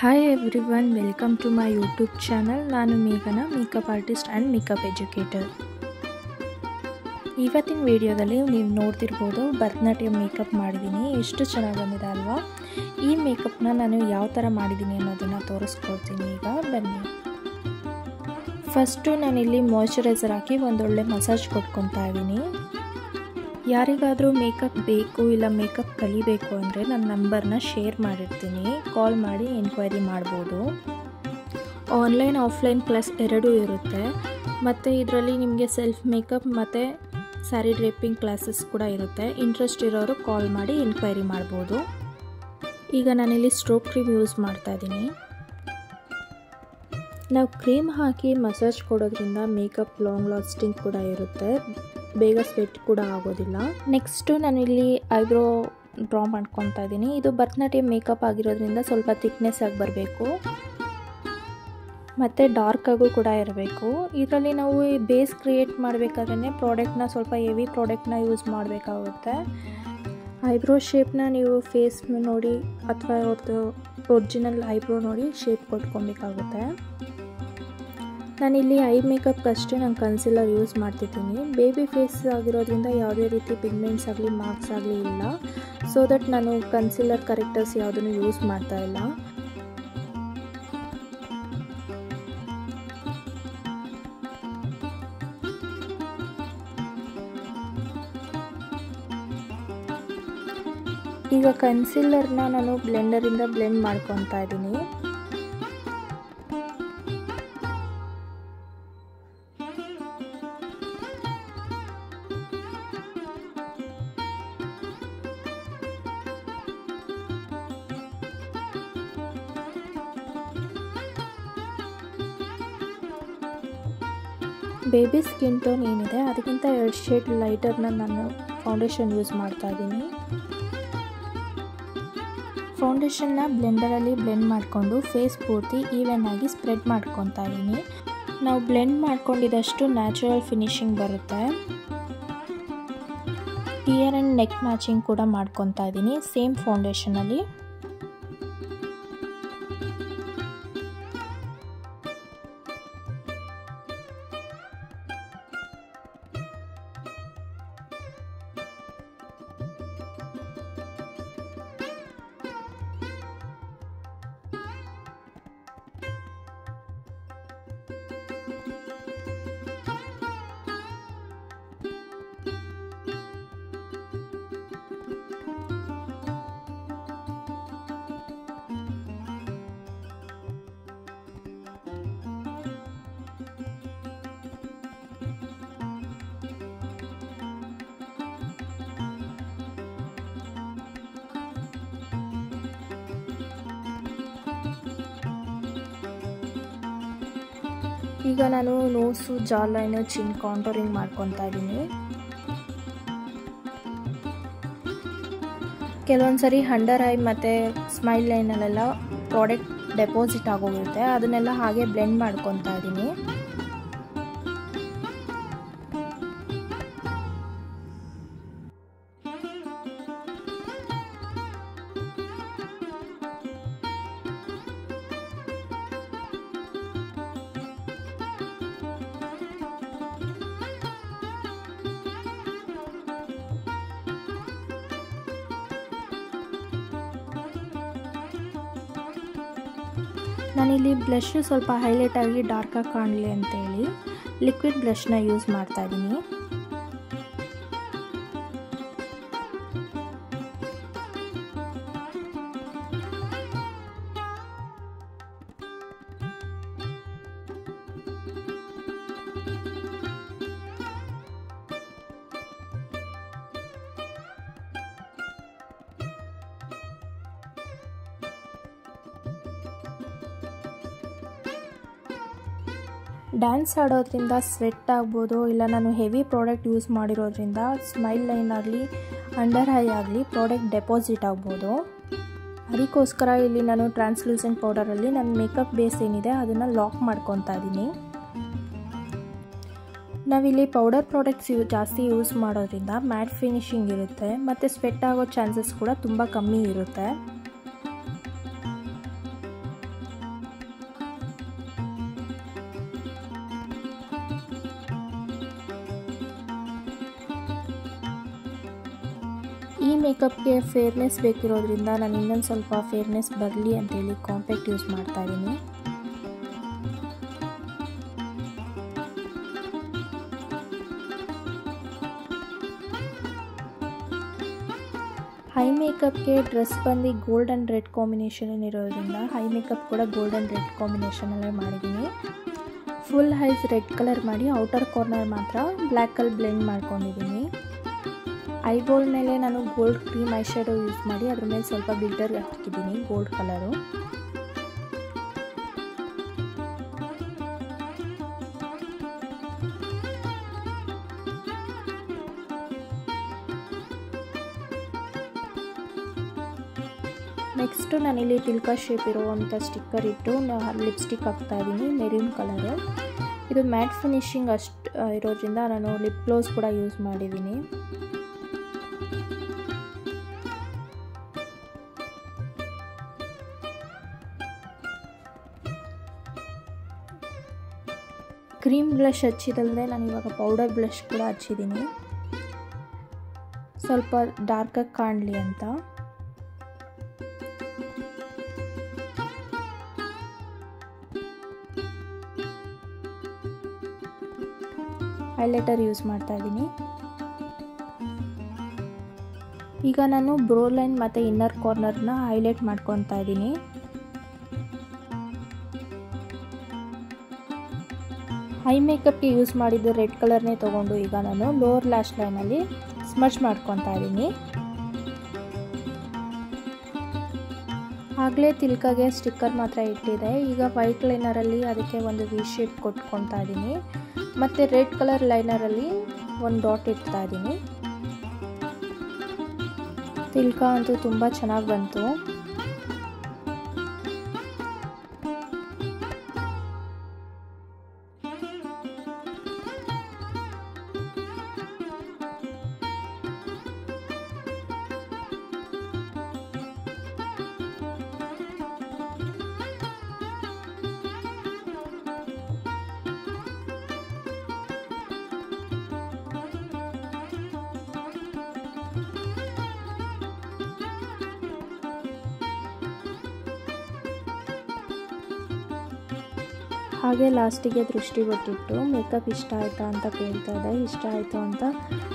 Hi everyone, welcome to my YouTube channel. ನಾನು ಮೇಘನಾ, makeup artist and makeup educator. ಇವತ್ತಿನ ವಿಡಿಯೋದಲ್ಲಿ ನೀವು ನೋಡ್ತಿರ್ಬೋದು ಭರತನಾಟ್ಯಂ ಮೇಕಪ್ ಮಾಡಿದ್ದೀನಿ. ಎಷ್ಟು ಚೆನ್ನಾಗಿ ಬಂದಿದೆ ಅಲ್ವಾ? ಈ ಮೇಕಪ್ನ ನಾನು ಯಾವ ಥರ ಮಾಡಿದ್ದೀನಿ ಅನ್ನೋದನ್ನು ತೋರಿಸ್ಕೊಡ್ತೀನಿ. ಈಗ ಬನ್ನಿ. ಫಸ್ಟು ನಾನಿಲ್ಲಿ ಮಾಯ್ಶ್ಚರೈಸರ್ ಹಾಕಿ ಒಂದೊಳ್ಳೆ ಮಸಾಜ್ ಕೊಟ್ಕೊತಾ ಇದ್ದೀನಿ. ಯಾರಿಗಾದರೂ ಮೇಕಪ್ ಬೇಕು ಇಲ್ಲ ಮೇಕಪ್ ಕಲಿಬೇಕು ಅಂದರೆ ನನ್ನ ನಂಬರ್ನ ಶೇರ್ ಮಾಡಿರ್ತೀನಿ, ಕಾಲ್ ಮಾಡಿ ಎನ್ಕ್ವೈರಿ ಮಾಡ್ಬೋದು. ಆನ್ಲೈನ್ ಆಫ್ಲೈನ್ ಕ್ಲಾಸ್ ಎರಡೂ ಇರುತ್ತೆ. ಮತ್ತು ಇದರಲ್ಲಿ ನಿಮಗೆ ಸೆಲ್ಫ್ ಮೇಕಪ್ ಮತ್ತು ಸ್ಯಾರಿ ಡ್ರೇಪಿಂಗ್ ಕ್ಲಾಸಸ್ ಕೂಡ ಇರುತ್ತೆ. ಇಂಟ್ರೆಸ್ಟ್ ಇರೋರು ಕಾಲ್ ಮಾಡಿ ಎನ್ಕ್ವೈರಿ ಮಾಡ್ಬೋದು. ಈಗ ನಾನಿಲ್ಲಿ ಸ್ಟ್ರೋಕ್ ಕ್ರೀಮ್ ಯೂಸ್ ಮಾಡ್ತಾಯಿದ್ದೀನಿ. ನಾವು ಕ್ರೀಮ್ ಹಾಕಿ ಮಸಾಜ್ ಕೊಡೋದ್ರಿಂದ ಮೇಕಪ್ ಲಾಂಗ್ ಲಾಸ್ಟಿಂಗ್ ಕೂಡ ಇರುತ್ತೆ, ಬೇಗ ಸ್ವೆಟ್ ಕೂಡ ಆಗೋದಿಲ್ಲ. ನೆಕ್ಸ್ಟು ನಾನಿಲ್ಲಿ ಐಬ್ರೋ ಡ್ರಾ ಮಾಡ್ಕೊತಾ ಇದ್ದೀನಿ. ಇದು ಭರತನಾಟ್ಯಂ ಮೇಕಪ್ ಆಗಿರೋದ್ರಿಂದ ಸ್ವಲ್ಪ ಥಿಕ್ನೆಸ್ ಆಗಿ ಬರಬೇಕು ಮತ್ತು ಡಾರ್ಕ್ ಆಗು ಕೂಡ ಇರಬೇಕು. ಇದರಲ್ಲಿ ನಾವು ಬೇಸ್ ಕ್ರಿಯೇಟ್ ಮಾಡಬೇಕಾದ್ರೆ ಪ್ರಾಡಕ್ಟ್ನ ಸ್ವಲ್ಪ ಹೆವಿ ಪ್ರಾಡಕ್ಟ್ನ ಯೂಸ್ ಮಾಡಬೇಕಾಗುತ್ತೆ. ಐಬ್ರೋ ಶೇಪ್ನ ನೀವು ಫೇಸ್ ನೋಡಿ ಅಥವಾ ಅವ್ರದ್ದು ಒರಿಜಿನಲ್ ಐಬ್ರೋ ನೋಡಿ ಶೇಪ್ ಕೊಟ್ಕೊಬೇಕಾಗುತ್ತೆ. ನಾನಿಲ್ಲಿ ಐ ಮೇಕಪ್ಗಷ್ಟೇ ನಾನು ಕನ್ಸಿಲರ್ ಯೂಸ್ ಮಾಡ್ತಿದ್ದೀನಿ. ಬೇಬಿ ಫೇಸ್ ಆಗಿರೋದ್ರಿಂದ ಯಾವುದೇ ರೀತಿ ಪಿಗ್ಮೆಂಟ್ಸ್ ಆಗಲಿ ಮಾರ್ಕ್ಸ್ ಆಗಲಿ ಇಲ್ಲ. ಸೊ ದಟ್ ನಾನು ಕನ್ಸಿಲರ್ ಕರೆಕ್ಟರ್ಸ್ ಯಾವುದನ್ನು ಯೂಸ್ ಮಾಡ್ತಾ ಇಲ್ಲ. ಈಗ ಕನ್ಸಿಲರ್ನ ನಾನು ಬ್ಲೆಂಡರಿಂದ ಬ್ಲೆಂಡ್ ಮಾಡ್ಕೊತಾ ಇದ್ದೀನಿ. ಬೇಬಿ ಸ್ಕಿನ್ ಟೋನ್ ಏನಿದೆ ಅದಕ್ಕಿಂತ 2 ಶೇಡ್ ಲೈಟರ್ನ ನಾನು ಫೌಂಡೇಶನ್ ಯೂಸ್ ಮಾಡ್ತಾ ಇದ್ದೀನಿ. ಫೌಂಡೇಶನ್ನ ಬ್ಲೆಂಡರಲ್ಲಿ ಬ್ಲೆಂಡ್ ಮಾಡಿಕೊಂಡು ಫೇಸ್ ಪೂರ್ತಿ ಈವನ್ ಆಗಿ ಸ್ಪ್ರೆಡ್ ಮಾಡ್ಕೊತಾ ಇದ್ದೀನಿ. ನಾವು ಬ್ಲೆಂಡ್ ಮಾಡ್ಕೊಂಡಿದ್ದಷ್ಟು ನ್ಯಾಚುರಲ್ ಫಿನಿಶಿಂಗ್ ಬರುತ್ತೆ. ಇಯರ್ ಆ್ಯಂಡ್ ನೆಕ್ ಮ್ಯಾಚಿಂಗ್ ಕೂಡ ಮಾಡ್ಕೊತಾ ಇದ್ದೀನಿ ಸೇಮ್ ಫೌಂಡೇಶನಲ್ಲಿ. ಈಗ ನಾನು ನೋಸು, ಜಾ ಲೈನು, ಚಿನ್ ಕಾಂಟೋರಿಂಗ್ ಮಾಡ್ಕೊತಾ ಇದ್ದೀನಿ. ಕೆಲವೊಂದು ಸರಿ ಅಂಡರ್ ಐ ಮತ್ತು ಸ್ಮೈಲ್ ಲೈನಲ್ಲೆಲ್ಲ ಪ್ರಾಡಕ್ಟ್ ಡೆಪಾಸಿಟ್ ಆಗೋಗಿರುತ್ತೆ, ಅದನ್ನೆಲ್ಲ ಹಾಗೆ ಬ್ಲೆಂಡ್ ಮಾಡ್ಕೊತಾ ಇದ್ದೀನಿ. ನಾನಿಲ್ಲಿ ಬ್ಲಷ್ ಸ್ವಲ್ಪ ಹೈಲೈಟ್ ಆಗಿ ಡಾರ್ಕಾಗಿ ಕಾಣಲಿ ಅಂತೇಳಿ ಲಿಕ್ವಿಡ್ ಬ್ಲಷ್ನ ಯೂಸ್ ಮಾಡ್ತಾ ಇದ್ದೀನಿ. ಡ್ಯಾನ್ಸ್ ಆಡೋದ್ರಿಂದ ಸ್ವೆಟ್ ಆಗ್ಬೋದು, ಇಲ್ಲ ನಾನು ಹೆವಿ ಪ್ರಾಡಕ್ಟ್ ಯೂಸ್ ಮಾಡಿರೋದ್ರಿಂದ ಸ್ಮೈಲ್ ಲೈನ್ ಆಗಲಿ ಅಂಡರ್ ಐ ಆಗಲಿ ಪ್ರಾಡಕ್ಟ್ ಡೆಪಾಸಿಟ್ ಆಗ್ಬೋದು. ಅದಕ್ಕೋಸ್ಕರ ಇಲ್ಲಿ ನಾನು ಟ್ರಾನ್ಸ್ಲೂಸೆಂಟ್ ಪೌಡರಲ್ಲಿ ನನ್ನ ಮೇಕಪ್ ಬೇಸ್ ಏನಿದೆ ಅದನ್ನು ಲಾಕ್ ಮಾಡ್ಕೊತಾ ಇದ್ದೀನಿ. ನಾವಿಲ್ಲಿ ಪೌಡರ್ ಪ್ರಾಡಕ್ಟ್ಸ್ ಜಾಸ್ತಿ ಯೂಸ್ ಮಾಡೋದ್ರಿಂದ ಮ್ಯಾಟ್ ಫಿನಿಶಿಂಗ್ ಇರುತ್ತೆ ಮತ್ತು ಸ್ವೆಟ್ ಆಗೋ ಚಾನ್ಸಸ್ ಕೂಡ ತುಂಬ ಕಮ್ಮಿ ಇರುತ್ತೆ. ಈ ಮೇಕಪ್ಗೆ ಫೇರ್ನೆಸ್ ಬೇಕಿರೋದ್ರಿಂದ ನಾನು ಇನ್ನೊಂದು ಸ್ವಲ್ಪ ಫೇರ್ನೆಸ್ ಬರಲಿ ಅಂತೇಳಿ ಕಾಂಪ್ಯಾಕ್ಟ್ ಯೂಸ್ ಮಾಡ್ತಾ ಇದ್ದೀನಿ. ಹೈ ಮೇಕಪ್ಗೆ ಡ್ರೆಸ್ ಬಂದು ಗೋಲ್ಡ್ ಆ್ಯಂಡ್ ರೆಡ್ ಕಾಂಬಿನೇಷನ್ ಇರೋದ್ರಿಂದ ಹೈ ಮೇಕಪ್ ಕೂಡ ಗೋಲ್ಡ್ ಆ್ಯಂಡ್ ರೆಡ್ ಕಾಂಬಿನೇಷನಲ್ಲೇ ಮಾಡಿದ್ದೀನಿ. ಫುಲ್ ಐಸ್ ರೆಡ್ ಕಲರ್ ಮಾಡಿ ಔಟರ್ ಕಾರ್ನರ್ ಮಾತ್ರ ಬ್ಲ್ಯಾಕಲ್ಲಿ ಬ್ಲೆಂಡ್ ಮಾಡ್ಕೊಂಡಿದ್ದೀನಿ. ಐಬೋಲ್ ಮೇಲೆ ನಾನು gold cream I shadow use ಮಾಡಿ ಅದ್ರ ಮೇಲೆ ಸ್ವಲ್ಪ ಗ್ಲಿಟರ್ ಹಾಕಿದ್ದೀನಿ ಗೋಲ್ಡ್ ಕಲರು. ನೆಕ್ಸ್ಟು ನಾನಿಲ್ಲಿ ತಿಲ್ಕ ಶೇಪ್ ಇರುವಂಥ ಸ್ಟಿಕ್ಕರ್ ಇಟ್ಟು ಲಿಪ್ಸ್ಟಿಕ್ ಹಾಕ್ತಾಯಿದ್ದೀನಿ ಮೆರೂನ್ ಕಲರು. ಇದು ಮ್ಯಾಟ್ ಫಿನಿಶಿಂಗ್ ಅಷ್ಟು ಇರೋದ್ರಿಂದ ನಾನು ಲಿಪ್ ಗ್ಲೋಸ್ ಕೂಡ ಯೂಸ್ ಮಾಡಿದ್ದೀನಿ. ಕ್ರೀಮ್ ಬ್ಲಷ್ ಹಚ್ಚಿದಲ್ಲದೆ ನಾನು ಇವಾಗ ಪೌಡರ್ ಬ್ಲಷ್ ಕೂಡ ಹಚ್ಚಿದ್ದೀನಿ ಸ್ವಲ್ಪ ಡಾರ್ಕಾಗಿ ಕಾಣಲಿ ಅಂತ. ಹೈಲೈಟರ್ ಯೂಸ್ ಮಾಡ್ತಾ ಇದ್ದೀನಿ. ಈಗ ನಾನು ಬ್ರೋ ಲೈನ್ ಮತ್ತು ಇನ್ನರ್ ಕಾರ್ನರ್ನ ಹೈಲೈಟ್ ಮಾಡ್ಕೊತಾ ಇದ್ದೀನಿ. ಐ ಮೇಕಪ್ಗೆ ಯೂಸ್ ಮಾಡಿದ್ದು ರೆಡ್ ಕಲರ್ನೇ ತೊಗೊಂಡು ಈಗ ನಾನು ಲೋವರ್ ಲ್ಯಾಶ್ ಲೈನಲ್ಲಿ ಸ್ಮಚ್ ಮಾಡ್ಕೊತಾ ಇದ್ದೀನಿ. ಆಗಲೇ ತಿಲ್ಕಾಗೆ ಸ್ಟಿಕ್ಕರ್ ಮಾತ್ರ ಇಟ್ಟಿದೆ. ಈಗ ವೈಟ್ ಲೈನರಲ್ಲಿ ಅದಕ್ಕೆ ಒಂದು ವಿ ಶೇಪ್ ಕೊಟ್ಕೊತಾ ಇದ್ದೀನಿ ಮತ್ತು ರೆಡ್ ಕಲರ್ ಲೈನರಲ್ಲಿ ಒಂದು ಡಾಟ್ ಇಡ್ತಾ ಇದ್ದೀನಿ. ತಿಲ್ಕ ಅಂತೂ ತುಂಬ ಚೆನ್ನಾಗಿ ಬಂತು. ಹಾಗೆ ಲಾಸ್ಟಿಗೆ ದೃಷ್ಟಿ ಬಿಟ್ಟಿಟ್ಟು ಮೇಕಪ್ ಇಷ್ಟ ಆಯಿತಾ ಅಂತ ಕೇಳ್ತಾ ಇದ್ದೆ. ಇಷ್ಟ ಆಯಿತು ಅಂತ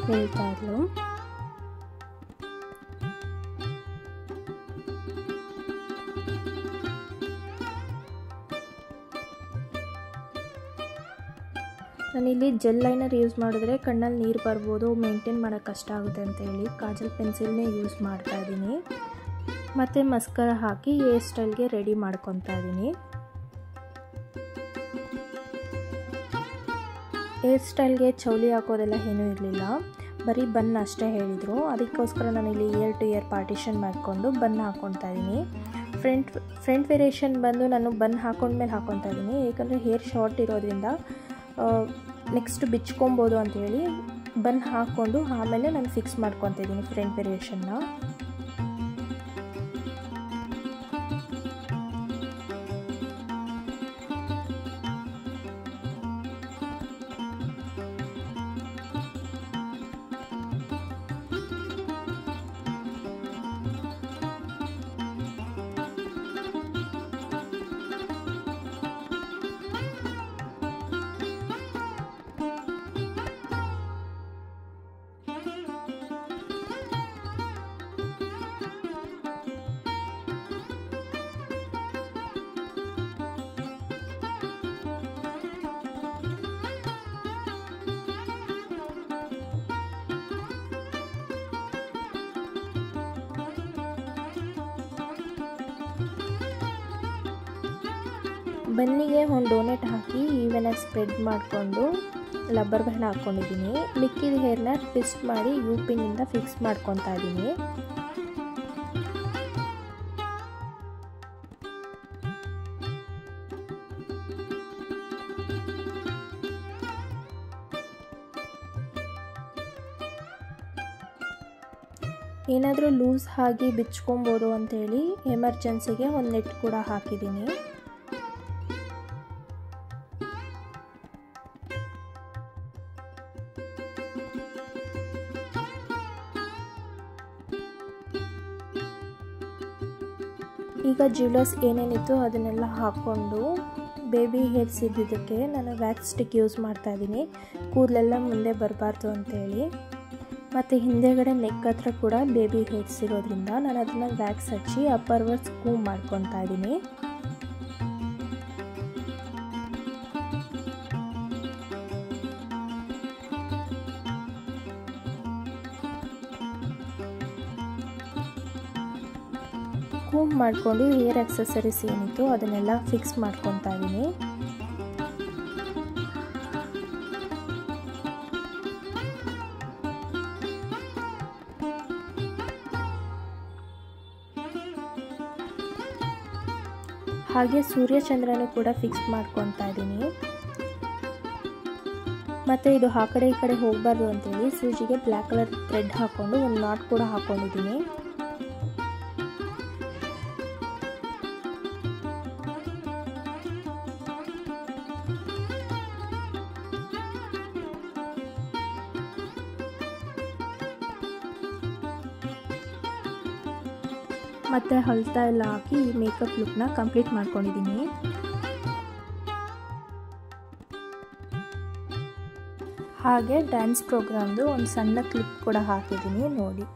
ಹೇಳ್ತಾ ಇದ್ಲು. ನಾನಿಲ್ಲಿ ಜೆಲ್ ಲೈನರ್ ಯೂಸ್ ಮಾಡಿದ್ರೆ ಕಣ್ಣಲ್ಲಿ ನೀರು ಬರ್ಬೋದು, ಮೇಂಟೈನ್ ಮಾಡೋಕ್ಕೆ ಕಷ್ಟ ಆಗುತ್ತೆ ಅಂತೇಳಿ ಕಾಜಲ್ ಪೆನ್ಸಿಲ್ನೇ ಯೂಸ್ ಮಾಡ್ತಾ ಇದ್ದೀನಿ. ಮತ್ತು ಮಸ್ಕರ ಹಾಕಿ ಹೇರ್ ಸ್ಟೈಲ್ಗೆ ರೆಡಿ ಮಾಡ್ಕೊತಾ ಇದ್ದೀನಿ. ಹೇರ್ ಸ್ಟೈಲ್ಗೆ ಚೌಲಿ ಹಾಕೋದೆಲ್ಲ ಏನೂ ಇರಲಿಲ್ಲ, ಬರೀ ಬನ್ ಅಷ್ಟೇ ಹೇಳಿದರು. ಅದಕ್ಕೋಸ್ಕರ ನಾನಿಲ್ಲಿ ಇಯರ್ ಟು ಇಯರ್ ಪಾರ್ಟಿಷನ್ ಮಾಡಿಕೊಂಡು ಬನ್ ಹಾಕ್ಕೊತಾ ಇದ್ದೀನಿ. ಫ್ರಂಟ್ ವೇರಿಯೇಷನ್ ಬಂದು ನಾನು ಬನ್ ಹಾಕೊಂಡ್ಮೇಲೆ ಹಾಕ್ಕೊತಾ ಇದ್ದೀನಿ, ಏಕೆಂದರೆ ಹೇರ್ ಶಾರ್ಟ್ ಇರೋದ್ರಿಂದ ನೆಕ್ಸ್ಟ್ ಬಿಚ್ಕೊಬೋದು ಅಂಥೇಳಿ ಬನ್ ಹಾಕ್ಕೊಂಡು ಆಮೇಲೆ ನಾನು ಫಿಕ್ಸ್ ಮಾಡ್ಕೊತಾ ಇದ್ದೀನಿ ಫ್ರಂಟ್ ವೇರಿಯೇಷನ್ನ. ಬನ್ನಿಗೆ ಒಂದು ಡೋನೆಟ್ ಹಾಕಿ ಈವನಾಗಿ ಸ್ಪ್ರೆಡ್ ಮಾಡಿಕೊಂಡು ರಬ್ಬರ್ ಬ್ಯಾಂಡ್ ಹಾಕ್ಕೊಂಡಿದ್ದೀನಿ. ಮಿಕ್ಕಿದ ಹೇರ್ನ ಟ್ವಿಸ್ಟ್ ಮಾಡಿ ಯು ಪಿನ್ನಿಂದ ಫಿಕ್ಸ್ ಮಾಡ್ಕೊತಾ ಇದ್ದೀನಿ. ಏನಾದರೂ ಲೂಸ್ ಆಗಿ ಬಿಚ್ಕೊಬೋದು ಅಂಥೇಳಿ ಎಮರ್ಜೆನ್ಸಿಗೆ ಒಂದು ನೆಟ್ ಕೂಡ ಹಾಕಿದ್ದೀನಿ. ಈಗ ಜ್ಯುವೆಲರ್ಸ್ ಏನೇನಿತ್ತು ಅದನ್ನೆಲ್ಲ ಹಾಕ್ಕೊಂಡು ಬೇಬಿ ಹೇರ್ಸ್ ಇದ್ದಿದ್ದಕ್ಕೆ ನಾನು ವ್ಯಾಕ್ಸ್ ಸ್ಟಿಕ್ ಯೂಸ್ ಮಾಡ್ತಾಯಿದ್ದೀನಿ, ಕೂದಲೆಲ್ಲ ಮುಂದೆ ಬರಬಾರ್ದು ಅಂತೇಳಿ. ಮತ್ತು ಹಿಂದೆಗಡೆ ನೆಕ್ ಹತ್ರ ಕೂಡ ಬೇಬಿ ಹೇರ್ಸ್ ಇರೋದ್ರಿಂದ ನಾನು ಅದನ್ನು ವ್ಯಾಕ್ಸ್ ಹಚ್ಚಿ ಅಪ್ಪರ್ವರ್ಡ್ಸ್ ಕೂಮ್ ಮಾಡ್ಕೊತಾ ಇದ್ದೀನಿ. ಕೂಮ್ ಮಾಡಿಕೊಂಡು ಹೇರ್ ಆಕ್ಸೆಸರೀಸ್ ಏನಿತ್ತು ಅದನ್ನೆಲ್ಲ ಫಿಕ್ಸ್ ಮಾಡ್ಕೊತಾ ಇದ್ದೀನಿ. ಹಾಗೆ ಸೂರ್ಯಚಂದ್ರನೂ ಕೂಡ ಫಿಕ್ಸ್ ಮಾಡ್ಕೊತಾ ಇದ್ದೀನಿ. ಮತ್ತು ಇದು ಆ ಕಡೆ ಈ ಕಡೆ ಹೋಗಬಾರ್ದು ಅಂತೇಳಿ ಸೂಜಿಗೆ ಬ್ಲ್ಯಾಕ್ ಕಲರ್ ಥ್ರೆಡ್ ಹಾಕ್ಕೊಂಡು ಒಂದು ನಾಟ್ ಕೂಡ ಹಾಕ್ಕೊಂಡಿದ್ದೀನಿ. ಮತ್ತು ಹಲ್ತಾ ಎಲ್ಲ ಹಾಕಿ ಈ ಮೇಕಪ್ ಲುಕ್ನ ಕಂಪ್ಲೀಟ್ ಮಾಡ್ಕೊಂಡಿದ್ದೀನಿ. ಹಾಗೆ ಡ್ಯಾನ್ಸ್ ಪ್ರೋಗ್ರಾಮ್ದು ಒಂದು ಸಣ್ಣ ಕ್ಲಿಪ್ ಕೂಡ ಹಾಕಿದ್ದೀನಿ ನೋಡಿ.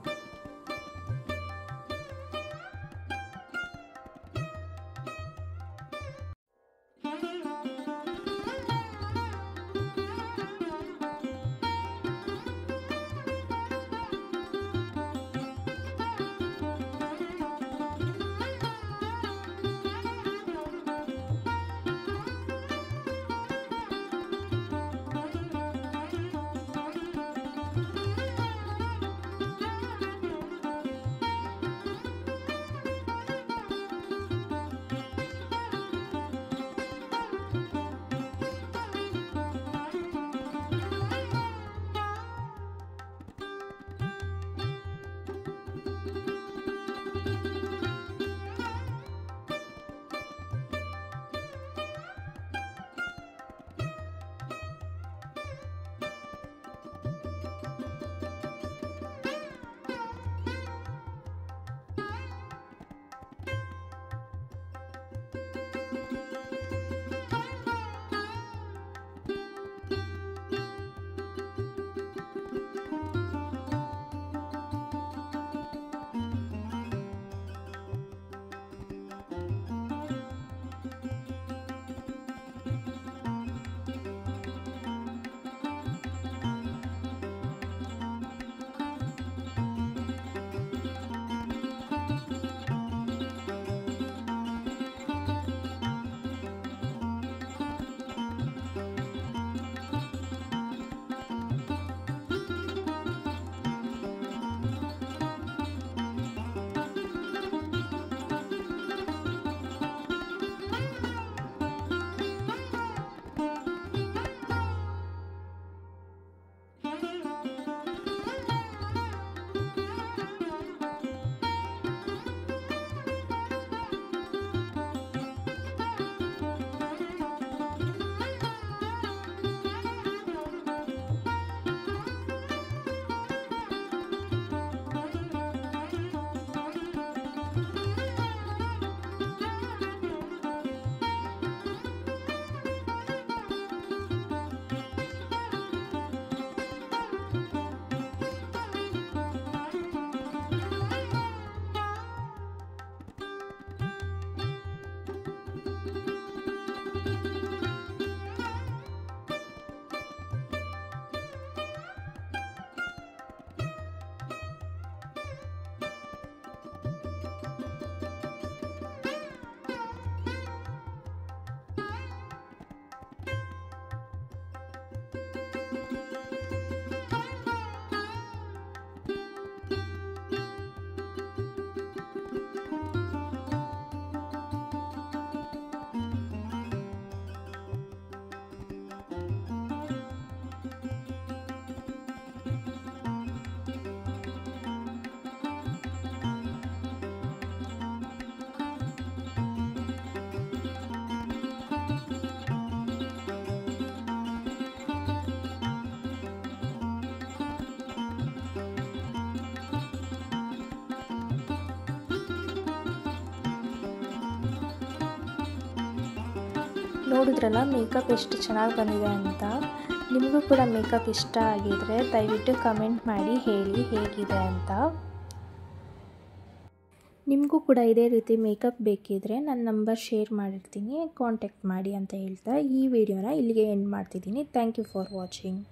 ನೋಡಿದ್ರಲ್ಲ ಮೇಕಪ್ ಎಷ್ಟು ಚೆನ್ನಾಗಿ ಬಂದಿದೆ ಅಂತ. ನಿಮಗೂ ಕೂಡ ಮೇಕಪ್ ಇಷ್ಟ ಆಗಿದರೆ ದಯವಿಟ್ಟು ಕಮೆಂಟ್ ಮಾಡಿ ಹೇಳಿ ಹೇಗಿದೆ ಅಂತ. ನಿಮಗೂ ಕೂಡ ಇದೇ ರೀತಿ ಮೇಕಪ್ ಬೇಕಿದ್ದರೆ ನನ್ನ ನಂಬರ್ ಶೇರ್ ಮಾಡಿರ್ತೀನಿ, ಕಾಂಟ್ಯಾಕ್ಟ್ ಮಾಡಿ ಅಂತ ಹೇಳ್ತಾ ಈ ವಿಡಿಯೋನ ಇಲ್ಲಿಗೆ ಎಂಡ್ ಮಾಡ್ತಿದ್ದೀನಿ. Thank you for watching.